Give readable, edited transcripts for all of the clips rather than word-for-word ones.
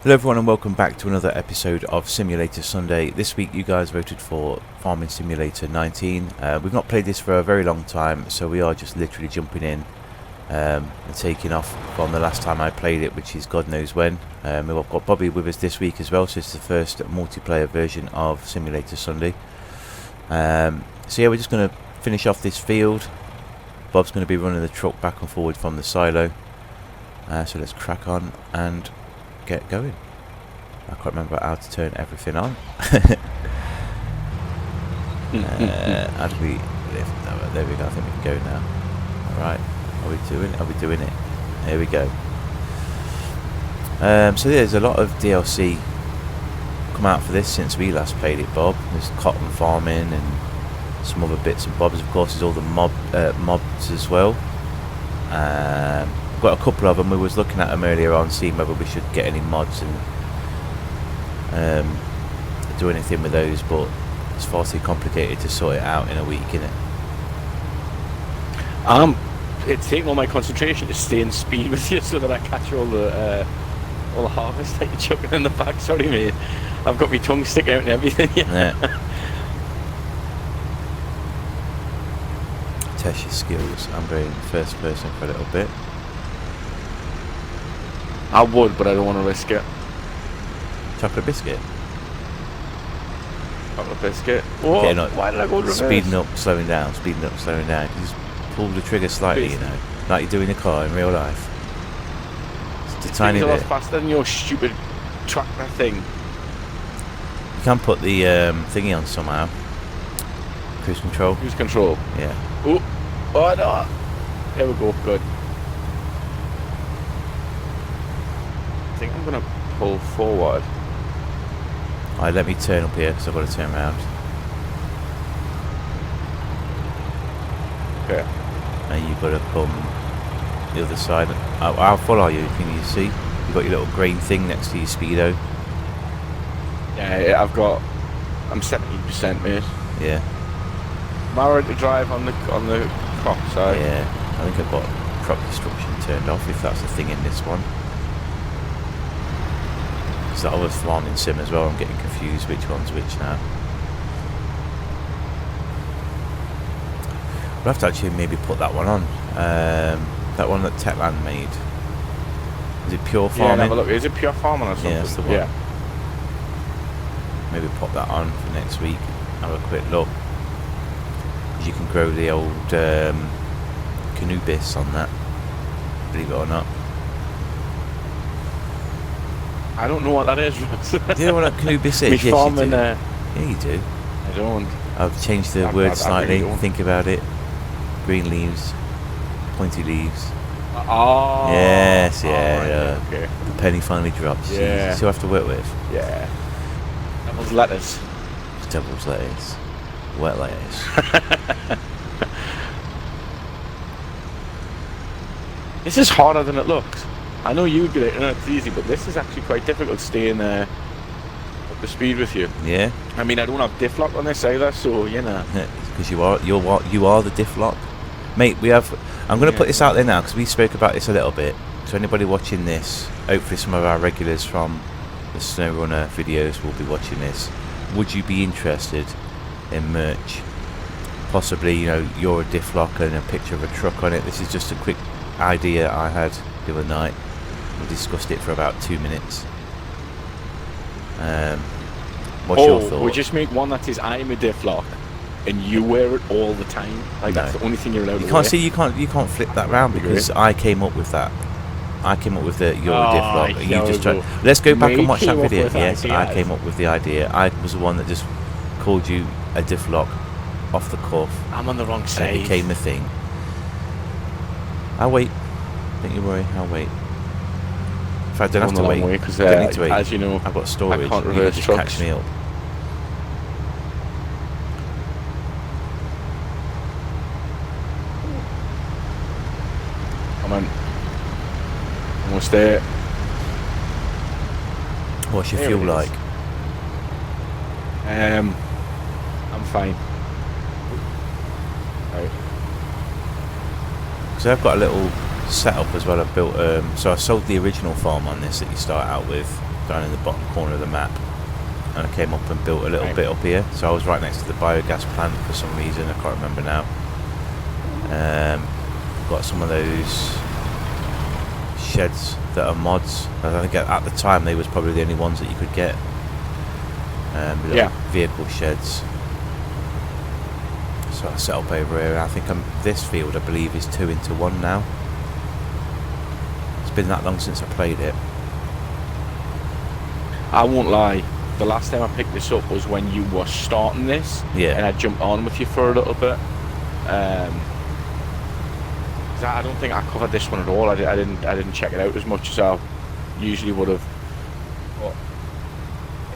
Hello everyone and welcome back to another episode of Simulator Sunday. This week you guys voted for Farming Simulator 19. We've not played this for a very long time, so we are just literally jumping in and taking off from the last time I played it, which is God knows when. We've got Bobby with us this week as well, so it's the first multiplayer version of Simulator Sunday. So yeah, we're just going to finish off this field. Bob's going to be running the truck back and forward from the silo. So let's crack on and get going. I can't remember how to turn everything on. How do we lift? Oh, there we go. I think we can go now. Alright. Are we doing it? There we go. So there's a lot of DLC come out for this since we last played it, Bob. There's cotton farming and some other bits and bobs. Of course, there's all the mobs as well. Got a couple of them. We was looking at them earlier on, seeing whether we should get any mods and do anything with those, but it's far too complicated to sort it out in a week, isn't it? It's taking all my concentration to stay in speed with you so that I catch all the harvest that you're chucking in the back. Sorry, mate. I've got my tongue sticking out and everything. Yeah. Test your skills. I'm going first person for a little bit. I would, but I don't want to risk it. Chocolate biscuit. Chocolate biscuit. Oh, yeah, no, why did I go reverse? Speeding up, slowing down. Speeding up, slowing down. You just pull the trigger slightly, you know, like you do in a car in real life. Just a tiny bit. A lot faster than your stupid tractor thing. You can put the thingy on somehow. Cruise control. Cruise control. Yeah. Oh no. There we go. Good. I think I'm gonna pull forward. Alright, let me turn up here because I've got to turn around. Okay. And you've got to come the other side. How full are you? Can you see? You've got your little green thing next to your speedo. Yeah, I'm 70%, mate. Yeah. Am I ready to drive on the crop side? Yeah. I think I've got crop destruction turned off, if that's the thing in this one. That other farming sim as well. I'm getting confused which one's which now. We'll have to actually maybe put that one on. That one that Techland made. Is it pure farming? Yeah, have a look. Is it pure farming or something? Yeah, that's the one. Yeah. Maybe pop that on for next week. Have a quick look. Because you can grow the old cannabis on that. Believe it or not. I don't know what that is, Ross. Do you know what cannabis is? Yes, farming, you do. Yeah, you do. I don't. I've changed the word slightly. Really think about it. Green leaves, pointy leaves. Oh. Yes, yeah. Right, okay. The penny finally drops. Yeah. You still have to work with. Yeah. Devil's lettuce. It's devil's lettuce. Wet lettuce. This is harder than it looks. I know you'd be like, no, it's easy, but this is actually quite difficult staying up the speed with you. Yeah. I mean, I don't have diff lock on this either, so you know. Because you are the diff lock, mate. We have. I'm going to put this out there now because we spoke about this a little bit. So anybody watching this, hopefully some of our regulars from the SnowRunner videos will be watching this. Would you be interested in merch? Possibly, you know, you're a diff lock and a picture of a truck on it. This is just a quick idea I had the other night. We discussed it for about 2 minutes. What's your thought? We just make one that says I'm a diff lock, and you wear it all the time. Like that's the only thing you're allowed to wear. You can't flip that round because I came up with that. I came up with the you're a diff lock. You just tried. Let's go back and watch that video. Yes, I came up with the idea. I was the one that just called you a diff lock off the cuff. I'm on the wrong side. And it became a thing. I'll wait. Don't you worry. I'll wait. If I don't have to wait, because as you know, I've got storage. I can't You reverse just trucks. catch me up. Come on, almost there. What's your fuel like? I'm fine. Right. So I've got a little setup as well. I've built. So I sold the original farm on this that you start out with down in the bottom corner of the map, and I came up and built a little bit up here. So I was right next to the biogas plant for some reason, I can't remember now. Got some of those sheds that are mods. I think at the time they was probably the only ones that you could get. Little vehicle sheds. So I set up over here. I think this field, I believe, is 2 into 1 now. It's been that long since I played it. I won't lie. The last time I picked this up was when you were starting this. Yeah. And I jumped on with you for a little bit. I don't think I covered this one at all. I didn't check it out as much as I usually would have. But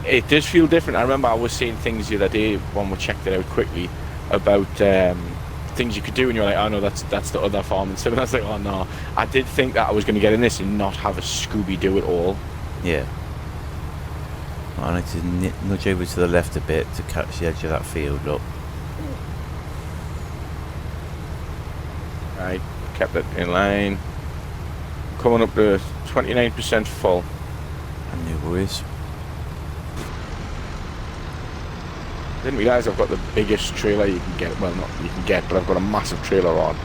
it does feel different. I remember I was seeing things the other day when we checked it out quickly about things you could do, and you're like, oh no, that's the other farm and stuff. And I was like, oh no. I did think that I was going to get in this and not have a Scooby-Doo at all. Yeah. I need to nudge over to the left a bit to catch the edge of that field. Look. Right. Kept it in line. Coming up to 29% full. And new worries. Didn't realise I've got the biggest trailer you can get. Well, not you can get, but I've got a massive trailer on.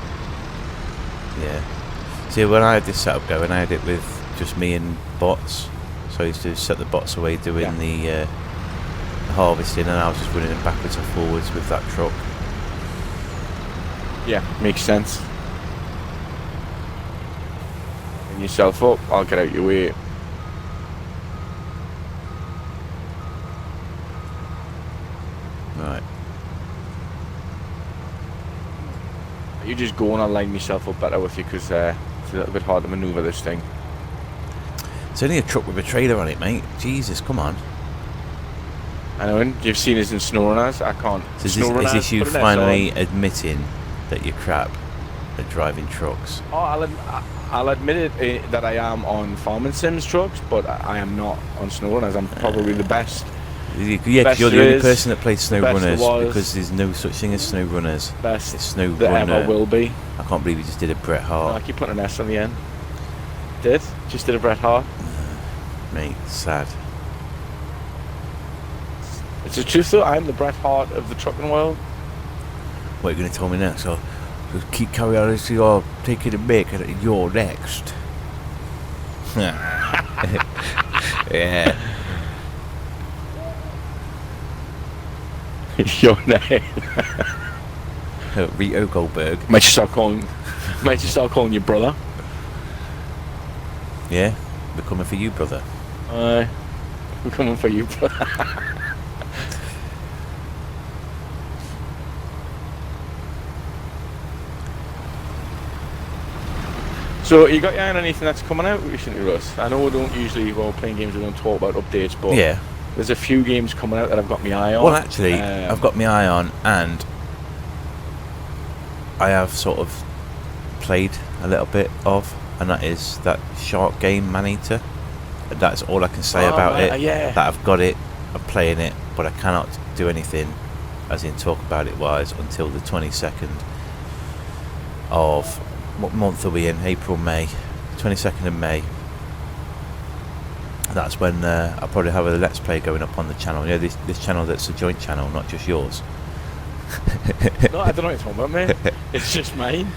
Yeah. See, when I had this setup going, I had it with just me and bots. So I used to set the bots away doing the harvesting, and I was just running it backwards and forwards with that truck. Yeah, makes sense. Yourself up, I'll get out your way. Right. You just go and I'll line myself up better with you, because it's a little bit hard to manoeuvre this thing. It's only a truck with a trailer on it, mate. Jesus, come on. I know, and you've seen us in SnowRunners. I can't. So is this you finally admitting that you're crap at driving trucks? Oh, I'll admit it that I am on farming sims trucks, but I am not on SnowRunners. I'm probably the best. Yeah, because you're the only person that plays SnowRunners, because there's no such thing as SnowRunners. Best it's SnowRunner. that ever will be. I can't believe you just did a Bret Hart. No, I keep putting an S on the end. Just did a Bret Hart. Mate, sad. It's the truth though, I'm the Bret Hart of the trucking world. What are you going to tell me next? So just keep carrying on until you're taking a mic and you're next. Yeah. Your name. Rito Goldberg. Might you start calling your brother? Yeah, we're coming for you, brother. We're coming for you, brother. So you got your eye on anything that's coming out recently, Russ? I know we don't usually, while playing games, we don't talk about updates, but yeah, there's a few games coming out that I've got my eye on. Well, actually, I've got my eye on, and I have sort of played a little bit of, and that is that shark game, Maneater. That's all I can say about it. Yeah. That I've got it, I'm playing it, but I cannot do anything, as in talk about it wise, until the 22nd of... What month are we in? April, May. 22nd of May. That's when I'll probably have a Let's Play going up on the channel. You know, this channel that's a joint channel, not just yours. No, I don't know what you're talking about, mate. It's just mine.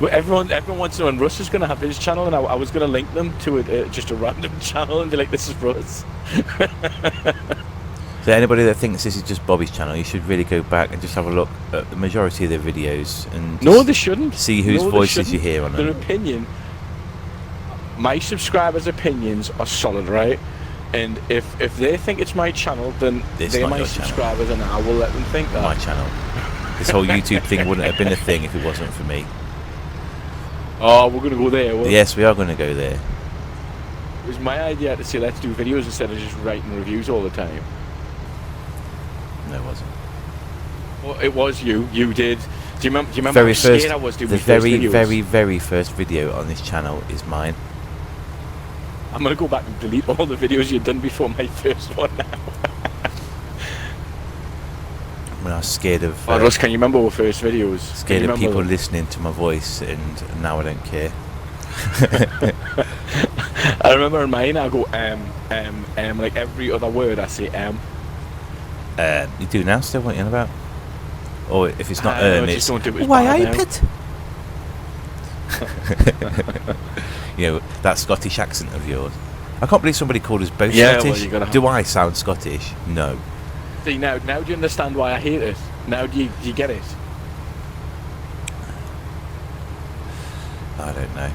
But everyone wants to know when Russ is going to have his channel, and I was going to link them to just a random channel and be like, this is Russ. So anybody that thinks this is just Bobby's channel, you should really go back and just have a look at the majority of their videos and no, they shouldn't. See whose voices you hear on them. Their opinion, my subscribers' opinions are solid, right? And if they think it's my channel, then they're my subscribers, and I will let them think that. My channel. This whole YouTube thing wouldn't have been a thing if it wasn't for me. Oh, we're going to go there. Yes, we are going to go there. It was my idea to say let's do videos instead of just writing reviews all the time. No, it wasn't. Well, it was you. You did. Do you remember very how first, scared I was doing the my first very, videos? very first video on this channel is mine. I'm going to go back and delete all the videos you've done before my first one now. When I was scared of... oh, Russ, can you remember our first videos? Scared of people listening to my voice, and now I don't care. I remember in mine, I go like every other word I say You do now still, what you on about? Or if it's not I it's... just don't do it as Why bad are you now. pet? You know, that Scottish accent of yours. I can't believe somebody called us both Yeah, well, Scottish. you gotta have- Do I sound Scottish? No. See, now do you understand why I hate it? Now do you get it? I don't know.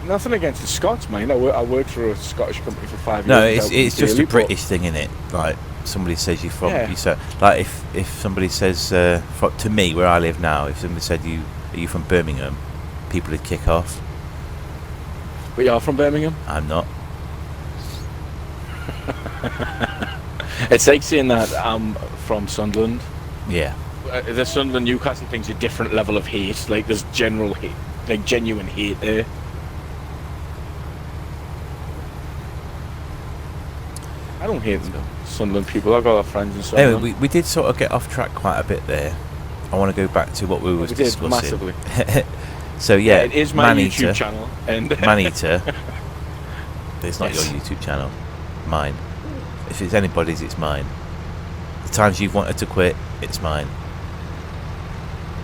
Nothing against the Scots, man. I worked for a Scottish company for 5 years. No, without it's just a daily, but- British thing, innit? Like, somebody says you're from... Yeah. You say, like, if somebody says... to me, where I live now, if somebody said, are you from Birmingham? People would kick off. But you're from Birmingham? I'm not. It's like saying that I'm from Sunderland. Yeah. The Sunderland Newcastle thing's a different level of hate. Like, there's general hate, like genuine hate there. I don't hate Sunderland people. I've got a lot of friends in Sunderland. Anyway, we did sort of get off track quite a bit there. I want to go back to what we were We did, discussing. massively. So yeah, it is my Maneater. YouTube channel, and Maneater. It's not Yes. your YouTube channel. Mine. If it's anybody's, it's mine. The times you've wanted to quit, it's mine.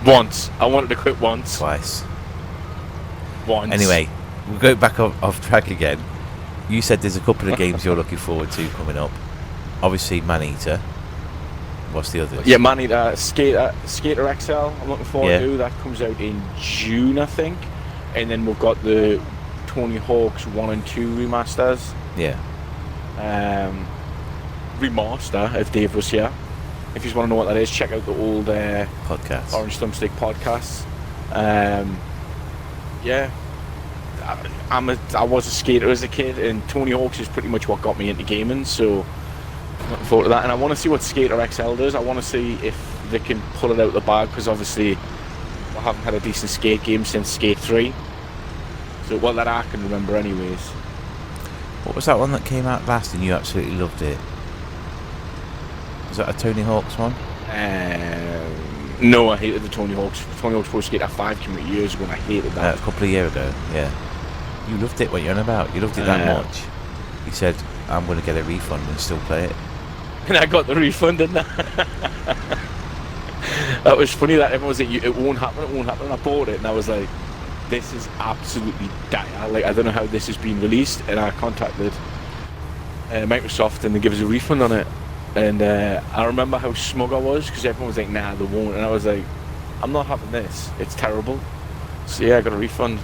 once I wanted to quit once. Twice. Once. Anyway, we'll go back off track again. You said there's a couple of games you're looking forward to coming up. Obviously, Maneater. What's the others? Yeah, Maneater, Skater XL. I'm looking forward Yeah. to. That comes out in June, I think. And then we've got the Tony Hawk's 1 and 2 remasters. Yeah. Remaster, if Dave was here. If you want to know what that is, check out the old Podcast. Orange Thumbstick podcasts. Yeah. I was a skater as a kid, and Tony Hawk's is pretty much what got me into gaming, so I'm looking forward to that. And I want to see what Skater XL does. I want to see if they can pull it out of the bag, because obviously I haven't had a decent skate game since Skate 3. So, well, that I can remember anyways. What was that one that came out last and you absolutely loved it? Was that a Tony Hawk's one? No, I hated the Tony Hawk's. Tony Hawk's Pro Skater 5 came out years ago, and I hated that. A couple of years ago, yeah. You loved it, what you're on about. You loved it that much. You said, I'm going to get a refund and still play it. And I got the refund, didn't I? That was funny that everyone was like, it won't happen, and I bought it, and I was like, this is absolutely dire. Like, I don't know how this has been released, and I contacted Microsoft, and they give us a refund on it. And I remember how smug I was, because everyone was like, nah, they won't. And I was like, I'm not having this. It's terrible. So yeah, I got a refund.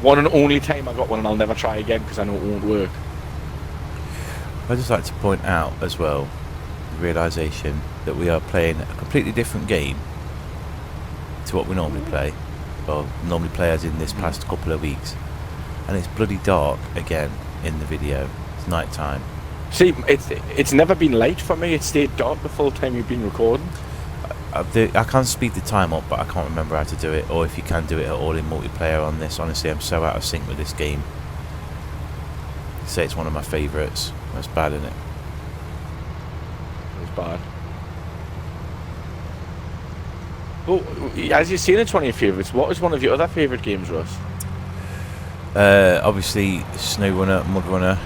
One and only time I got one, and I'll never try again, because I know it won't work. I'd just like to point out as well the realisation that we are playing a completely different game to what we normally play. Well, normally play as in this past couple of weeks. And it's bloody dark again in the video. It's night time. See, it's never been light for me. It stayed dark the full time you've been recording. I can't speed the time up, but I can't remember how to do it, or if you can do it at all in multiplayer on this. Honestly, I'm so out of sync with this game. I'd say it's one of my favourites. That's bad, isn't it? It was bad. Well, as you've seen, it's one of your favourites. What was one of your other favourite games, Russ? Obviously, SnowRunner, MudRunner.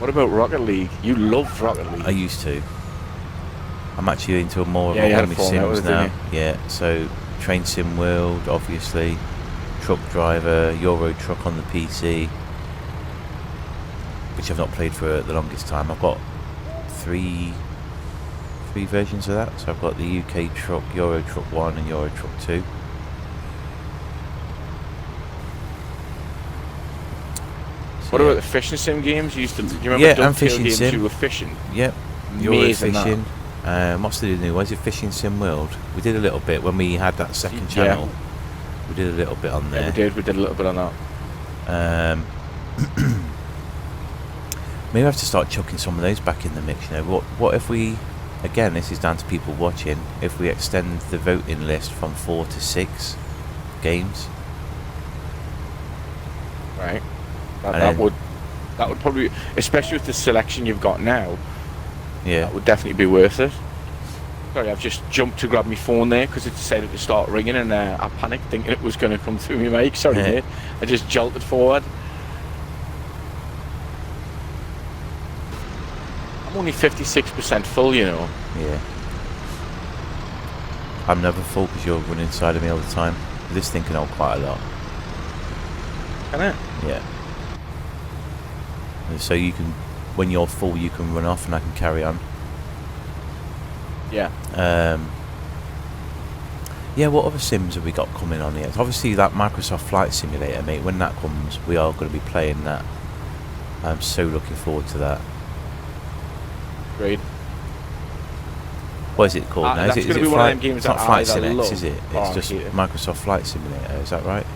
What about Rocket League? You loved Rocket League. I used to. I'm actually into more of Yeah, you had one with a phone out Sims with it, now. didn't Yeah, so Train Sim World, obviously. Truck Driver, Euro Truck on the PC, which I've not played for the longest time. I've got three versions of that. So I've got the UK Truck, Euro Truck 1 and Euro Truck 2. So What yeah. about the fishing sim games? You used to. Do you remember Yeah, Dovetail and fishing games sim. you were fishing? Yep. Euro Amazing that. Fishing. What's the new one? Is it Fishing Sim World? We did a little bit when we had that second Yeah. channel. We did a little bit on there. Yeah, we did a little bit on that. Maybe I have to start chucking some of those back in the mix. You know, what if we? Again, this is down to people watching. If we extend the voting list from 4 to 6 games, Right. And That then- would probably, especially with the selection you've got now, yeah, that would definitely be worth it. Sorry, I've just jumped to grab my phone there because it decided to start ringing, and I panicked thinking it was going to come through my mic. Sorry, Yeah. mate. I just jolted forward. I'm only 56% full, you know. Yeah. I'm never full because you're running inside of me all the time. This thing can hold quite a lot. Can it? Yeah. And so you can, when you're full, you can run off and I can carry on. Yeah. Yeah, what other sims have we got coming on here? Obviously that Microsoft Flight Simulator, mate. When that comes, we are going to be playing that. I'm so looking forward to that. Great. What is it called now? That's going to be one of them games it's not that Flight I either Sim X, love is it? or It's I just hate it. Microsoft Flight Simulator, is that right?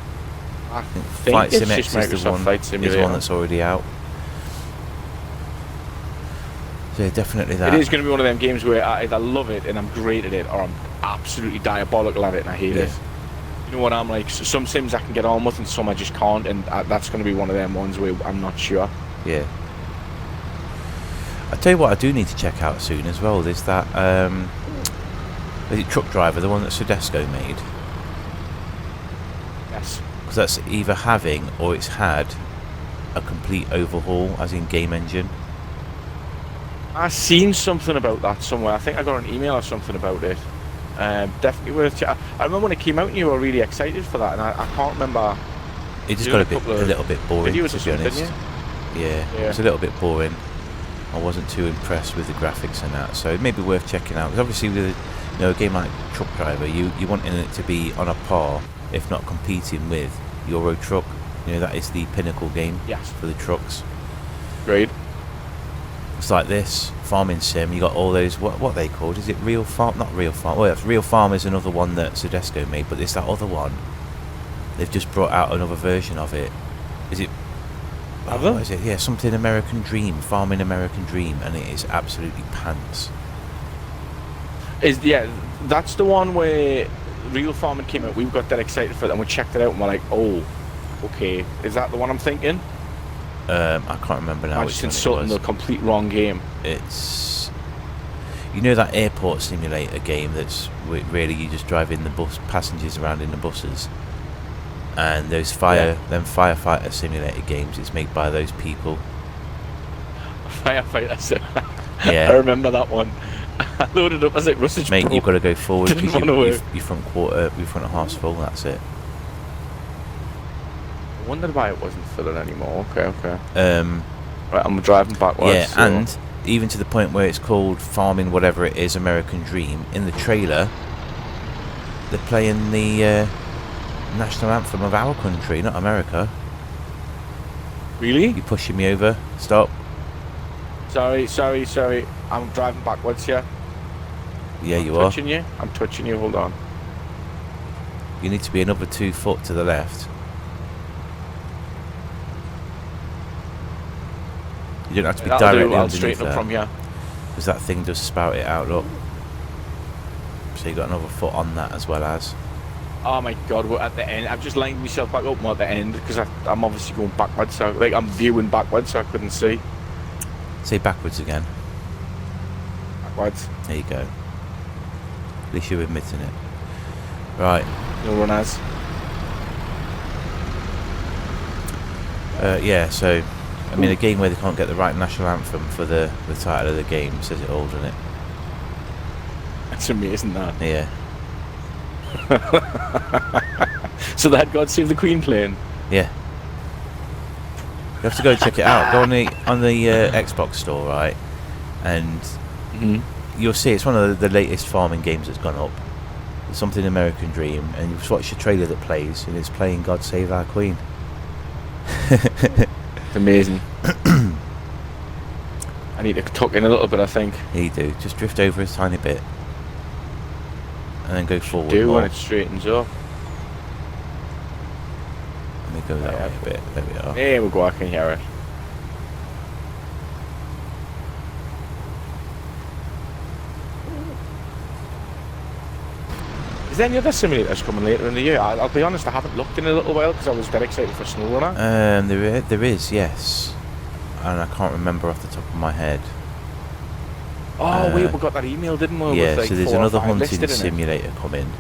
I think Flight it's Sim just X is the Microsoft one, Flight is Simulator. the one that's already out. So yeah, definitely that. It is going to be one of them games where I either love it and I'm great at it, or I'm absolutely diabolical at it and I hate it. You know what I'm like? So some sims I can get on with and some I just can't, and that's going to be one of them ones where I'm not sure. Yeah. I tell you what, I do need to check out soon as well. There's that is it Truck Driver, the one that Sodesco made? Yes. Because that's either having or it's had a complete overhaul, as in game engine. I've seen something about that somewhere. I think I got an email or something about it. Definitely worth I remember when it came out and you were really excited for that, and I can't remember. It just doing got a little bit boring, videos to or be something, honest. Yeah, it was a little bit boring. I wasn't too impressed with the graphics and that, so it may be worth checking out. Because obviously with a game like Truck Driver, you wanting it to be on a par, if not competing with Euro Truck. You know, that is the pinnacle game for the trucks. Great. It's like this farming sim. You got all those what are they called? Is it Real Farm? Not Real Farm. Well, yeah, Real Farm is another one that Sodesco made, but it's that other one. They've just brought out another version of it. Is it? What is it? Yeah, something American Dream, Farming American Dream, and it is absolutely pants. That's the one where Real Farming came out. We got that excited for it, and we checked it out, and we're like, oh, okay, is that the one I'm thinking? I can't remember now. I'm just insulting the complete wrong game. It's, you know, that airport simulator game that's really you just drive in the bus, passengers around in the buses, and those firefighter simulator games. It's made by those people. Firefighter. Yeah, I remember that one. I loaded up as like Russage. Mate, Pro. you've got to go forward Didn't because wanna your front half's full. That's it. I wondered why it wasn't filling anymore. Okay. Right, I'm driving backwards. Yeah, so. and even to the point where it's called Farming whatever it is, American Dream. In the trailer, they're playing the national anthem of our country, not America. Really? You're pushing me over. Stop. Sorry. I'm driving backwards here. Yeah, you are. I'm touching you. Hold on. You need to be another 2 foot to the left. You don't have to be directly I'll underneath straighten up that, from here. because that thing does spout it out. Look. So you got another foot on that as well as. Oh my god, we're at the end. I've just lined myself back up more at the end because I'm obviously going backwards. So like I'm viewing backwards, so I couldn't see. Say backwards again. Backwards. There you go. At least you're admitting it. Right. No runners. Yeah, so I mean, a game where they can't get the right national anthem for the title of the game says it all, doesn't it? That's amazing, that. Yeah. So they had God Save the Queen playing. Yeah. You have to go check it out. Go on the Xbox store, right? And you'll see it's one of the latest farming games that's gone up. It's something American Dream, and you just watch the trailer that plays, and it's playing God Save Our Queen. It's amazing. I need to tuck in a little bit, I think. Yeah, you do. Just drift over a tiny bit, and then go forward. Do more. when it straightens up. Let me go that way a bit. There we are. There we go. I can hear it. Is there any other simulators coming later in the year? I'll be honest, I haven't looked in a little while because I was dead excited for SnowRunner. There is, yes, and I can't remember off the top of my head. Oh wait, we got that email, didn't we? Yeah, with like so there's 4 or another 5 hunting listed in it. simulator coming.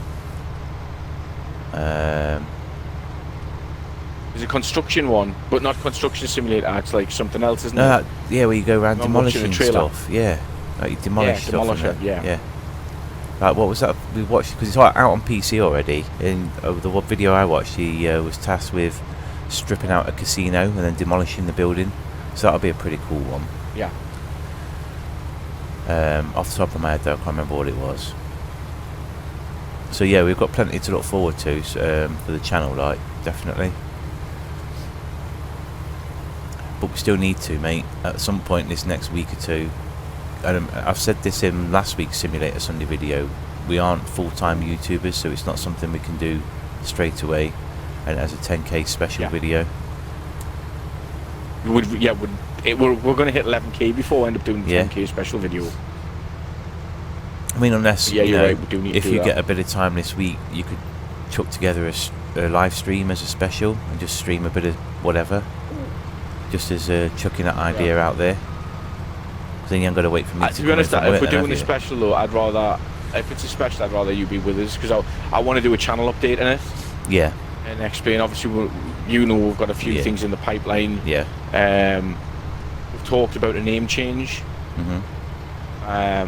There's a construction one, but not construction simulator. It's like something else, isn't No, it? yeah, where you go around I'm watching demolishing a trailer. stuff. Yeah, like you demolish stuff. Demolisher, and yeah. yeah. Like what was that we watched? Because it's out on PC already. In the one video I watched, he was tasked with stripping out a casino and then demolishing the building. So that'll be a pretty cool one. Yeah. Off the top of my head, though, I can't remember what it was. So yeah, we've got plenty to look forward to for the channel, like definitely. But we still need to, mate, at some point this next week or two. And I've said this in last week's Simulator Sunday video. We aren't full-time YouTubers, so it's not something we can do straight away. And as a 10k special video. We're going to hit 11k before we end up doing the 10k special video. I mean, unless you're right, we do need if to do you that. get a bit of time this week, you could chuck together a live stream as a special and just stream a bit of whatever, just as chucking that idea out there. 'Cause then you ain't got to wait for me To be honest, if we're doing a special though, if it's a special, I'd rather you be with us, because I want to do a channel update in it. Yeah. And explain. Obviously, we've got a few things in the pipeline. Yeah. We've talked about a name change. I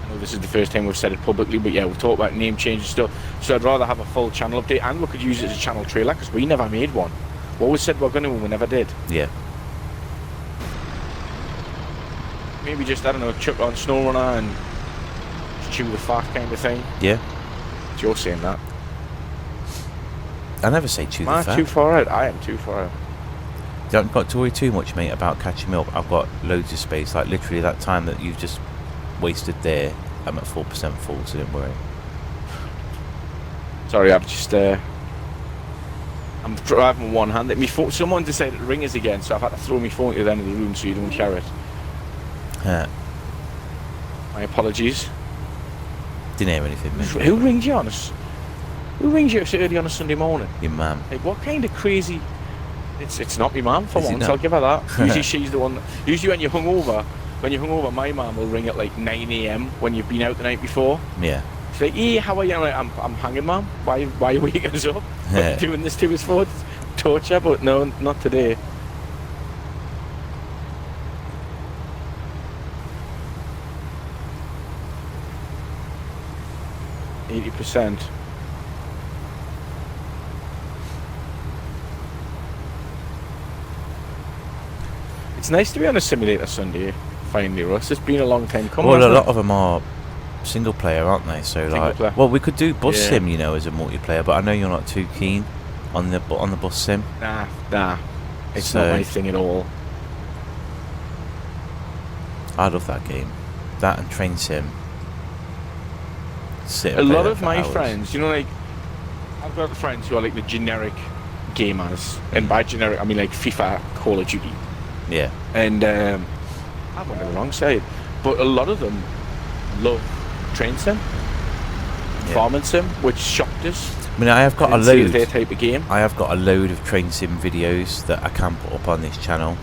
know this is the first time we've said it publicly, but yeah, we've talked about name change and stuff. So I'd rather have a full channel update, and we could use it as a channel trailer, because we never made one. We always said we're going to, and we never did. Yeah. Maybe just, I don't know, chuck on SnowRunner and just chew the fat kind of thing. Yeah. You're saying that. I never say chew the fat. Am I too far out? I am too far out. Don't got to worry too much, mate, about catching me up. I've got loads of space. Like literally that time that you've just wasted there, I'm at 4% full, so don't worry. Sorry, I'm just I'm driving one hand. Someone decided to ring us again, so I've had to throw my phone to the end of the room so you don't hear it. My apologies. Didn't hear anything, mate. Who rings you on us? Who rings you so early on a Sunday morning? Your mum. Like, what kind of crazy... It's not my mum for Is it once, not? I'll give her that. Usually she's the one... Usually when you're hungover, my mum will ring at like 9 AM when you've been out the night before. Yeah. She's like, hey, how are you? I'm like, I'm hanging, mum. Why are you waking us up? What are you doing this to us for? Torture? But no, not today. %. It's nice to be on a Simulator Sunday, finally, Russ. It's been a long time coming. Well, a hasn't lot it? of them are single player, aren't they? So like, player. well, we could do bus Yeah. sim, you know, as a multiplayer, but I know you're not too keen on the bus sim. Nah. It's So- not my thing at all. I love that game. That and train sim. Sit A and play lot that of for my hours. friends, like, I've got friends who are like the generic gamers, and by generic I mean like FIFA, Call of Duty, Yeah. and I'm on the wrong side, but a lot of them love train sim, farming sim, which shocked us. I mean, I have got a Didn't see it was load. their type of game. I have got a load of train sim videos that I can put up on this channel.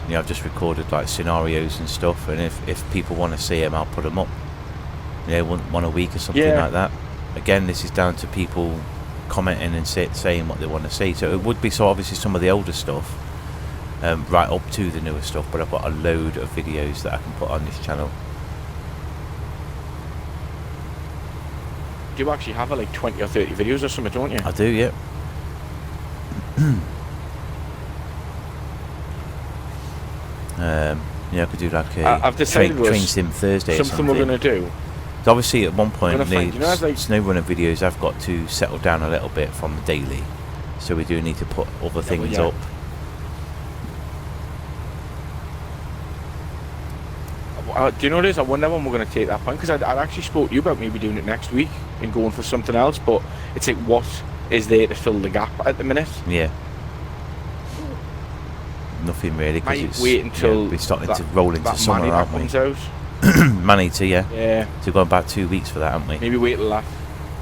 You know, I've just recorded like scenarios and stuff, and if people want to see them, I'll put them up. You know, one a week or something Yeah. like that. Again, this is down to people commenting and saying what they want to see. So it would be obviously some of the older stuff, right up to the newer stuff. But I've got a load of videos that I can put on this channel. You actually have like 20 or 30 videos or something, don't you? I do, yeah. Yeah, I could do like a I've decided train was sim Thursday or something we're something. gonna do. So obviously, at one point, Gonna the find- you know, like- SnowRunner videos have got to settle down a little bit from the daily, so we do need to put other things yeah. up. Do you know what it is? I wonder when we're going to take that point, because I'd actually spoke to you about maybe doing it next week and going for something else, but it's like, what is there to fill the gap at the minute? Yeah. Nothing really. 'Cause Might it's, wait until we're starting that, to roll into that summer, Manny aren't comes we? out. Maneater, yeah. Yeah, So we've got about 2 weeks for that, haven't we? maybe wait till that.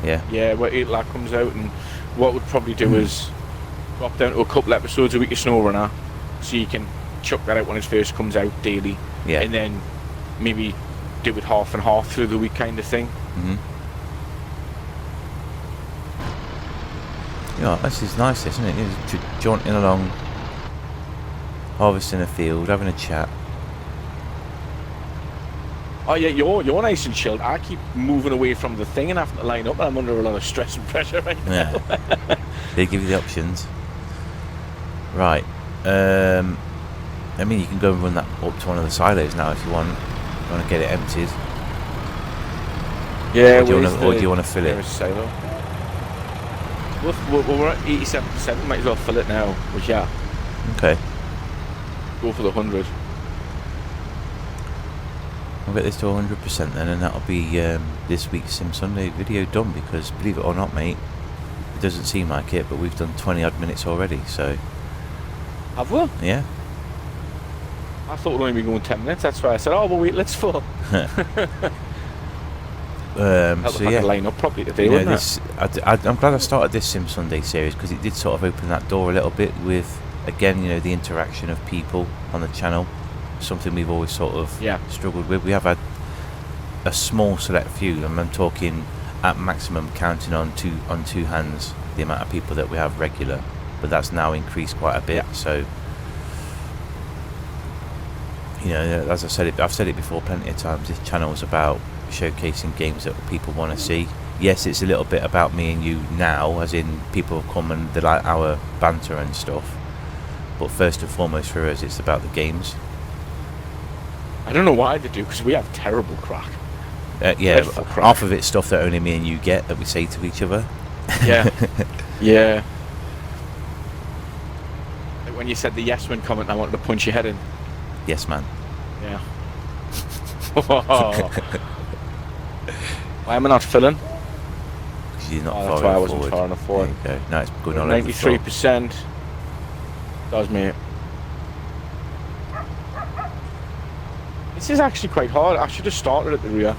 Yeah. Yeah, wait till that comes out, and what we'd probably do is drop down to a couple episodes a week of SnowRunner, so you can chuck that out when it first comes out daily, Yeah. and then maybe do it half and half through the week kind of thing. Mhm. Yeah, this is nice, isn't it? You're just jaunting along, harvesting a field, having a chat. Oh yeah, you're nice and chilled. I keep moving away from the thing and having to line up, and I'm under a lot of stress and pressure right now. Yeah. They give you the options. Right. I mean, you can go and run that up to one of the silos now if you want. You want to get it emptied. Yeah, or do you want to fill it? Silo. We're at 87%. We might as well fill it now. Which yeah. Okay. Go for the 100. I'll get this to 100% then, and that'll be this week's Sim Sunday video done, because believe it or not, mate, it doesn't seem like it, but we've done 20 odd minutes already, so... Have we? Yeah. I thought we'd only be going 10 minutes, that's why I said, oh, well, wait, let's full. So yeah, line up properly today, you know, wouldn't it? I'm glad I started this Sim Sunday series, because it did sort of open that door a little bit with, again, you know, the interaction of people on the channel. Something we've always sort of struggled with. We have had a small select few, and I'm talking at maximum counting on two hands the amount of people that we have regular, but that's now increased quite a bit. So you know, as I've said it before plenty of times, this channel is about showcasing games that people want to see. Yes, it's a little bit about me and you now, as in people come and they like our banter and stuff, but first and foremost for us it's about the games. I don't know why they do, because we have terrible crack. Yeah, half of it's stuff that only me and you get, that we say to each other. Yeah. Yeah. Like when you said the yes man comment, I wanted to punch your head in. Yes, man. Yeah. Why am I not filling? Because you're not far that's why I wasn't forward. far enough forward. There you go. Now it's going on over the 93%. Does me. This is actually quite hard. I should have started at the rear.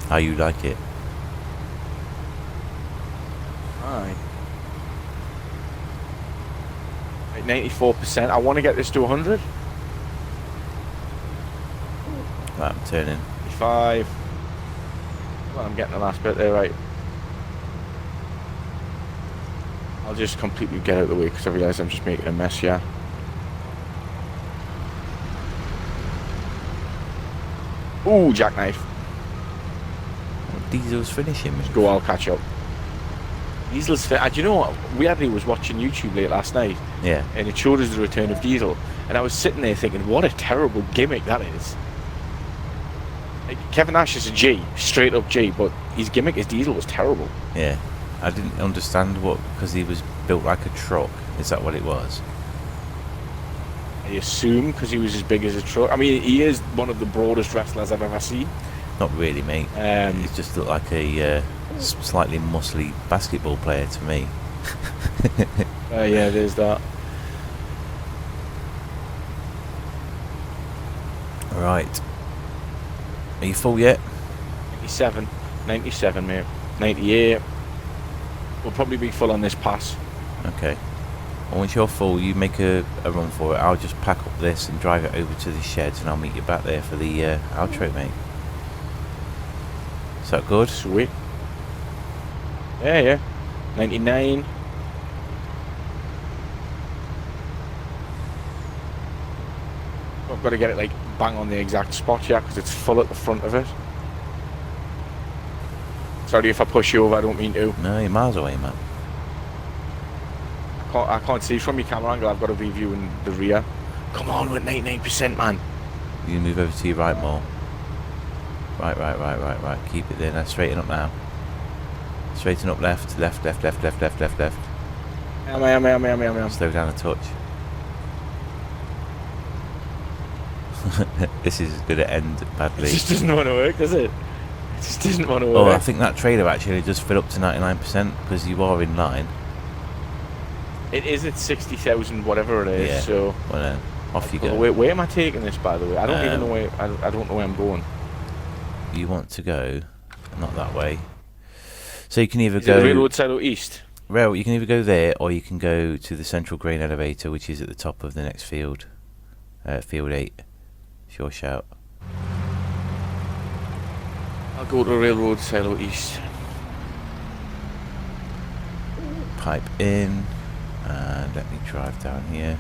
How you like it? Aye. Right, 94%. I want to get this to 100. Right, I'm turning. 5. Well, I'm getting the last bit there, right. I'll just completely get out of the way because I realise I'm just making a mess, yeah. Ooh, jackknife. Diesel's finishing me. Let's go, I'll catch up. Diesel's do you know what? Weirdly was watching YouTube late last night. Yeah. And it showed us the return of Diesel. And I was sitting there thinking, what a terrible gimmick that is. Like, Kevin Nash is a G, straight up G, but his gimmick as Diesel was terrible. Yeah. I didn't understand what, because he was built like a truck. Is that what it was? I assume because he was as big as a truck. I mean, he is one of the broadest wrestlers I've ever seen. Not really, mate. He just looked like a slightly muscly basketball player to me. Yeah, there's that. Right. Are you full yet? 97, mate. 98. We'll probably be full on this pass. Okay. Well, once you're full, you make a run for it. I'll just pack up this and drive it over to the sheds, and I'll meet you back there for the outro, mate. Is that good? Sweet. Yeah. 99. I've got to get it like bang on the exact spot, yeah, because it's full at the front of it. Sorry if I push you over, I don't mean to. No, you're miles away, man. I can't see from your camera angle. I've got to be viewing the rear. Come on, we're at 99%, man. You move over to your right more. Right. Keep it there. Now straighten up now. Straighten up left. Left. Am. Slow down a touch. This is going to end badly. It just doesn't want to work, does it? It just doesn't want to work. Oh, I think that trailer actually just filled up to 99% because you are in line. It is at 60,000, whatever it is. Yeah. So well, then, off you go. Where am I taking this, by the way? I don't even know where. I don't know where I'm going. You want to go, not that way. So you can either Is go it the railroad side or east. Well, you can either go there or you can go to the central grain elevator, which is at the top of the next field, field 8. It's your shout. I'll go to railroad silo east. pipe in, and let me drive down here.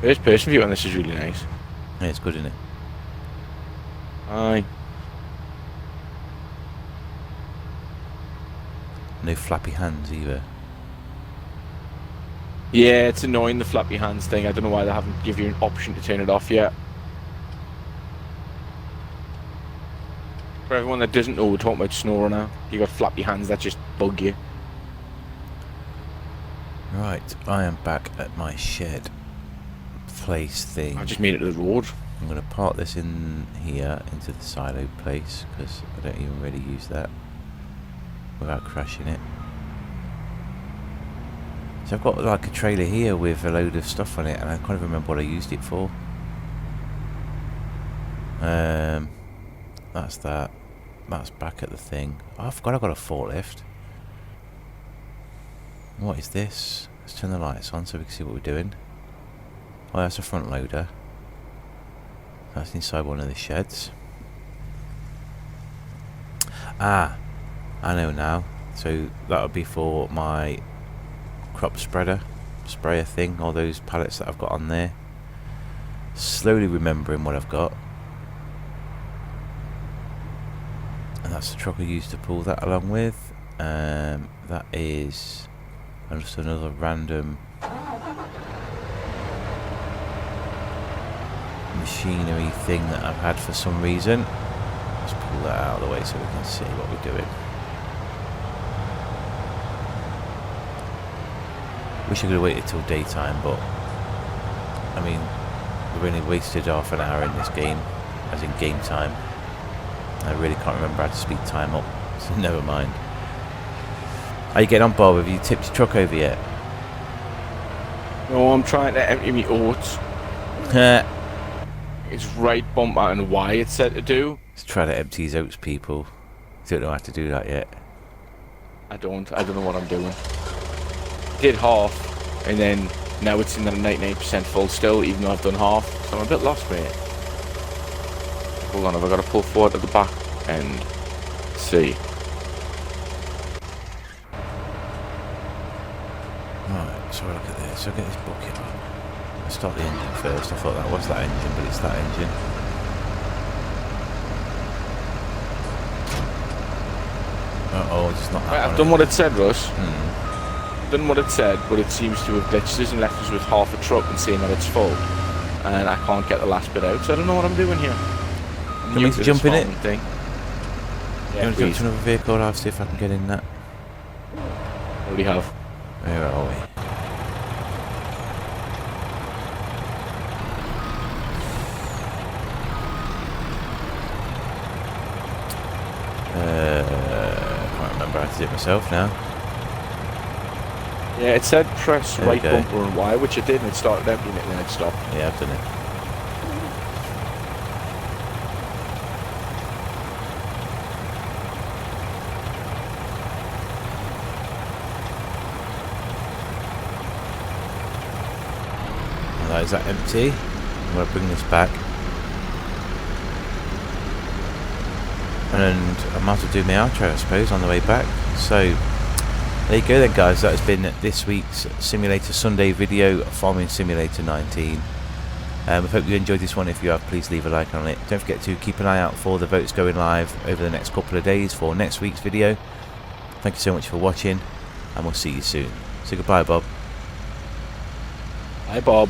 First person view on this is really nice. Yeah, it's good, isn't it? Aye. No flappy hands either. Yeah, it's annoying, the flappy hands thing. I don't know why they haven't given you an option to turn it off yet. For everyone that doesn't know, we're talking about SnowRunner. You got flappy hands that just bug you. Right, I am back at my shed place thing. I just made it to the road. I'm going to park this in here into the silo place because I don't even really use that without crashing it. So I've got like a trailer here with a load of stuff on it, and I can't even remember what I used it for. That's that. That's back at the thing. Oh, I forgot I've got a forklift. What is this? Let's turn the lights on so we can see what we're doing. Oh, that's a front loader. That's inside one of the sheds. Ah, I know now. So that would be for my crop sprayer thing, all those pallets that I've got on there. Slowly remembering what I've got. And that's the truck I used to pull that along with. That is just another random machinery thing that I've had for some reason. Let's pull that out of the way so we can see what we're doing. Wish I could have waited till daytime, but I mean, we've only wasted half an hour in this game, as in game time. I really can't remember how to speed time up, so never mind. How you getting on, Bob? Have you tipped your truck over yet? No, I'm trying to empty me oats. It's right bump out and Y it's said to do. Let's try to empty his oats, people. Don't know how to do that yet. I don't know what I'm doing. Did half, and then now it's in the 99% full still, even though I've done half. So I'm a bit lost, mate. Hold on, have I got to pull forward to the back and see? Right, so look at this. So I'll get this bucket on. Let's start the engine first. I thought that was that engine, but it's that engine. Uh-oh, it's not that Right, one, I've done what it said, Russ. Hmm. Done what it said, but it seems to have glitched us and left us with half a truck and saying that it's full. And I can't get the last bit out, so I don't know what I'm doing here. Do you want me to jump in it? Thing. You Yeah, want to jump please. to another vehicle? I'll see if I can get in that. Already have. Where are we? I can't remember how to do it myself now. Yeah, it said press There we right go. bumper and Y, which it did, and it started emptying it, and then it stopped. Yeah, I've done it. Right, is that empty? I'm going to bring this back. And I might as well do my outro, I suppose, on the way back. So, there you go then, guys. That has been this week's Simulator Sunday video, Farming Simulator 19. I hope you enjoyed this one. If you have, please leave a like on it. Don't forget to keep an eye out for the votes going live over the next couple of days for next week's video. Thank you so much for watching, and we'll see you soon. So goodbye, Bob. Hi, Bob.